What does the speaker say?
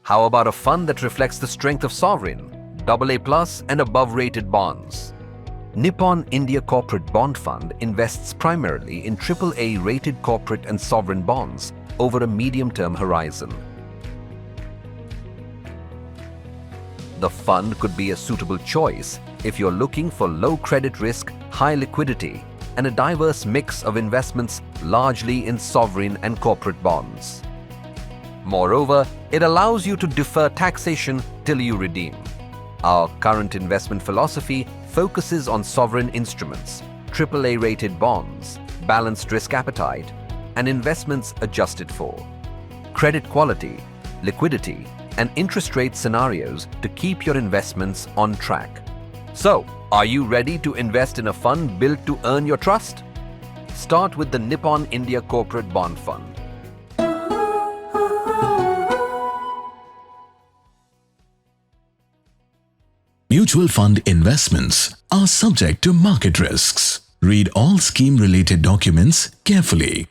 How about a fund that reflects the strength of sovereign, AA+ and above rated bonds? Nippon India Corporate Bond Fund invests primarily in AAA rated corporate and sovereign bonds over a medium-term horizon. The fund could be a suitable choice if you're looking for low credit risk, high liquidity, and a diverse mix of investments largely in sovereign and corporate bonds. Moreover, it allows you to defer taxation till you redeem. Our current investment philosophy focuses on sovereign instruments, AAA-rated bonds, balanced risk appetite, and investments adjusted for credit quality, liquidity, and interest rate scenarios to keep your investments on track. So, are you ready to invest in a fund built to earn your trust? Start with the Nippon India Corporate Bond Fund. Mutual fund investments are subject to market risks. Read all scheme-related documents carefully.